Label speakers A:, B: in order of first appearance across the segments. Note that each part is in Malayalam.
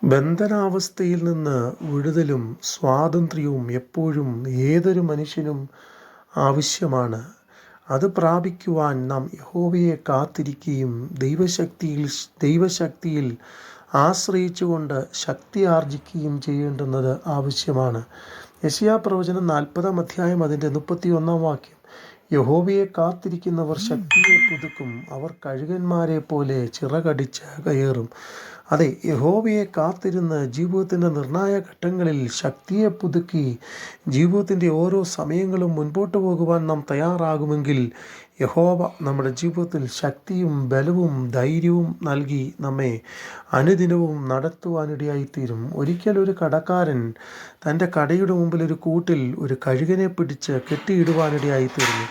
A: ബന്ധനാവസ്ഥയിൽ നിന്ന് വിടുതലും സ്വാതന്ത്ര്യവും എപ്പോഴും ഏതൊരു മനുഷ്യനും ആവശ്യമാണ്. അത് പ്രാപിക്കുവാൻ നാം യഹോവയെ കാത്തിരിക്കുകയും ദൈവശക്തിയിൽ ആശ്രയിച്ചുകൊണ്ട് ശക്തി ആർജിക്കുകയും ചെയ്യേണ്ടുന്നത് ആവശ്യമാണ്. യെശയ്യാപ്രവചനം 40-ാം അധ്യായം അതിൻ്റെ 31-ാം വാക്യം: യഹോവയെ കാത്തിരിക്കുന്നവർ ശക്തിയെ പുതുക്കും, അവർ കഴുകന്മാരെ പോലെ ചിറകടിച്ച് കയറും. അതെ, യഹോവയെ കാത്തിരുന്ന് ജീവിതത്തിൻ്റെ നിർണായക ഘട്ടങ്ങളിൽ ശക്തിയെ പുതുക്കി ജീവിതത്തിൻ്റെ ഓരോ സമയങ്ങളും മുൻപോട്ട് പോകുവാൻ നാം തയ്യാറാകുമെങ്കിൽ യഹോവ നമ്മുടെ ജീവിതത്തിൽ ശക്തിയും ബലവും ധൈര്യവും നൽകി നമ്മെ അനുദിനവും നടത്തുവാനിടയായിത്തീരും. ഒരിക്കൽ ഒരു കടക്കാരൻ തൻ്റെ കടയുടെ മുമ്പിൽ ഒരു കൂട്ടിൽ ഒരു കഴുകനെ പിടിച്ച് കെട്ടിയിടുവാനിടയായിത്തീർന്നു.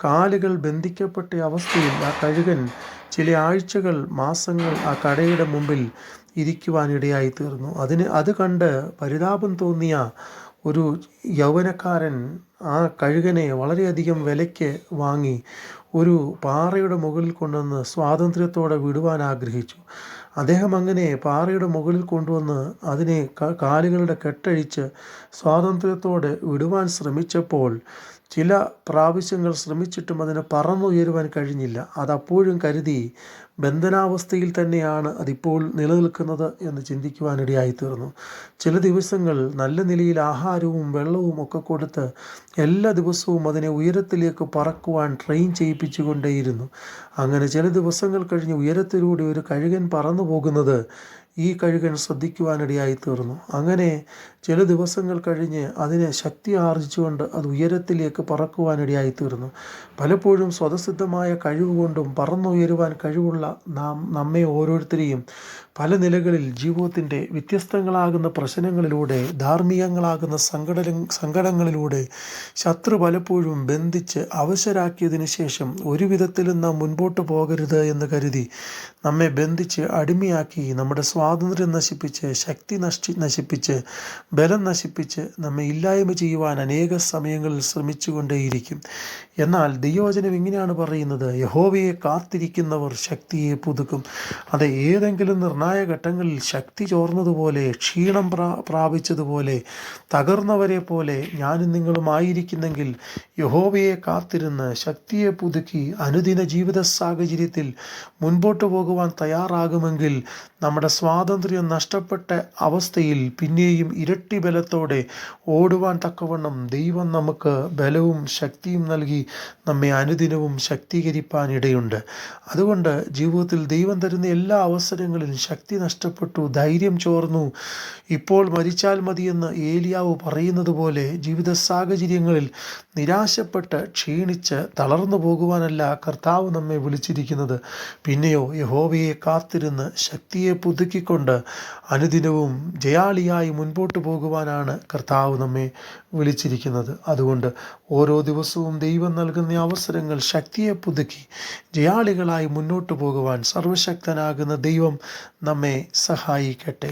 A: കാലുകൾ ബന്ധിക്കപ്പെട്ട അവസ്ഥയിൽ ആ കഴുകൻ ചില ആഴ്ചകൾ, മാസങ്ങൾ ആ കടയുടെ മുമ്പിൽ ഇരിക്കുവാനിടയായിത്തീർന്നു. അത് കണ്ട് പരിതാപം തോന്നിയ ഒരു യൗവനക്കാരൻ ആ കഴുകനെ വളരെയധികം വിലയ്ക്ക് വാങ്ങി ഒരു പാറയുടെ മുകളിൽ കൊണ്ടുവന്ന് സ്വാതന്ത്ര്യത്തോടെ വിടുവാൻ ആഗ്രഹിച്ചു. അദ്ദേഹം അങ്ങനെ പാറയുടെ മുകളിൽ കൊണ്ടുവന്ന് അതിനെ കാലുകളുടെ കെട്ടഴിച്ച് സ്വാതന്ത്ര്യത്തോടെ വിടുവാൻ ശ്രമിച്ചപ്പോൾ ചില പ്രാവശ്യങ്ങൾ ശ്രമിച്ചിട്ടും അതിന് പറന്നുയരുവാൻ കഴിഞ്ഞില്ല. അതപ്പോഴും കരുതി ബന്ധനാവസ്ഥയിൽ തന്നെയാണ് അതിപ്പോൾ നിലനിൽക്കുന്നത് എന്ന് ചിന്തിക്കുവാനിടയായിത്തീർന്നു. ചില ദിവസങ്ങൾ നല്ല നിലയിൽ ആഹാരവും വെള്ളവും ഒക്കെ കൊടുത്ത് എല്ലാ ദിവസവും അതിനെ ഉയരത്തിലേക്ക് പറക്കുവാൻ ട്രെയിൻ ചെയ്യിപ്പിച്ചുകൊണ്ടേയിരുന്നു. അങ്ങനെ ചില ദിവസങ്ങൾ കഴിഞ്ഞ് ഉയരത്തിലൂടെ ഒരു കഴുകൻ പറന്നു പോകുന്നത് ഈ കഴുകൻ ശ്രദ്ധിക്കുവാനിടയായിത്തീർന്നു. അങ്ങനെ ചില ദിവസങ്ങൾ കഴിഞ്ഞ് അതിനെ ശക്തി ആർജിച്ചുകൊണ്ട് അത് ഉയരത്തിലേക്ക് പറക്കുവാനിടയായിത്തീർന്നു. പലപ്പോഴും സ്വതസിദ്ധമായ കഴിവുകൊണ്ടും പറന്നുയരുവാൻ കഴിവുള്ള നമ്മെ ഓരോരുത്തരെയും പല നിലകളിൽ ജീവിതത്തിൻ്റെ വ്യത്യസ്തങ്ങളാകുന്ന പ്രശ്നങ്ങളിലൂടെ, ധാർമ്മികങ്ങളാകുന്ന സങ്കടങ്ങളിലൂടെ ശത്രു പലപ്പോഴും ബന്ധിച്ച് അവശരാക്കിയതിന് ശേഷം ഒരു വിധത്തിലും നാം മുൻപോട്ട് പോകരുത് എന്ന് കരുതി നമ്മെ ബന്ധിച്ച് അടിമയാക്കി നമ്മുടെ സ്വാതന്ത്ര്യം നശിപ്പിച്ച്, ശക്തി നശിപ്പിച്ച്, ബലം നശിപ്പിച്ച് നമ്മെ ഇല്ലായ്മ ചെയ്യുവാൻ അനേക സമയങ്ങളിൽ ശ്രമിച്ചുകൊണ്ടേയിരിക്കും. എന്നാൽ ദൈവവചനം ഇങ്ങനെയാണ് പറയുന്നത്: യഹോവയെ കാത്തിരിക്കുന്നവർ ശക്തിയെ പുതുക്കും. അത് ഏതെങ്കിലും നിർണായക ഘട്ടങ്ങളിൽ ശക്തി ചോർന്നതുപോലെ, ക്ഷീണം പ്രാപിച്ചതുപോലെ, തകർന്നവരെ പോലെ ഞാനും നിങ്ങളും ആയിരിക്കുന്നെങ്കിൽ യഹോവയെ കാത്തിരുന്ന് ശക്തിയെ പുതുക്കി അനുദിന ജീവിത സാഹചര്യത്തിൽ മുൻപോട്ട് പോകുവാൻ തയ്യാറാകുമെങ്കിൽ നമ്മുടെ സ്വാതന്ത്ര്യം നഷ്ടപ്പെട്ട അവസ്ഥയിൽ പിന്നെയും ഇരട്ടി ബലത്തോടെ ഓടുവാൻ തക്കവണ്ണം ദൈവം നമുക്ക് ബലവും ശക്തിയും നൽകി നമ്മെ അനുദിനവും ശക്തീകരിപ്പാൻ ഇടയുണ്ട്. അതുകൊണ്ട് ജീവിതത്തിൽ ദൈവം തരുന്ന എല്ലാ അവസരങ്ങളിലും ശക്തി നഷ്ടപ്പെട്ടു, ധൈര്യം ചോർന്നു, ഇപ്പോൾ മരിച്ചാൽ മതിയെന്ന് ഏലിയാവ് പറയുന്നത് പോലെ ജീവിത സാഹചര്യങ്ങളിൽ നിരാശപ്പെട്ട് ക്ഷീണിച്ച് തളർന്നു പോകുവാനല്ല കർത്താവ് നമ്മെ വിളിച്ചിരിക്കുന്നത്. പിന്നെയോ യഹോവയെ കാത്തിരുന്ന് ശക്തിയെ പുതുക്കിക്കൊണ്ട് അനുദിനവും ജയാളിയായി മുൻപോട്ട് പോകുവാനാണ് കർത്താവ് നമ്മെ വിളിച്ചിരിക്കുന്നത്. അതുകൊണ്ട് ഓരോ ദിവസവും ദൈവം നൽകുന്ന അവസരങ്ങൾ ശക്തിയെ പുതുക്കി ജയാളികളായി മുന്നോട്ട് പോകുവാൻ സർവശക്തനാകുന്ന ദൈവം നമ്മെ സഹായിക്കട്ടെ.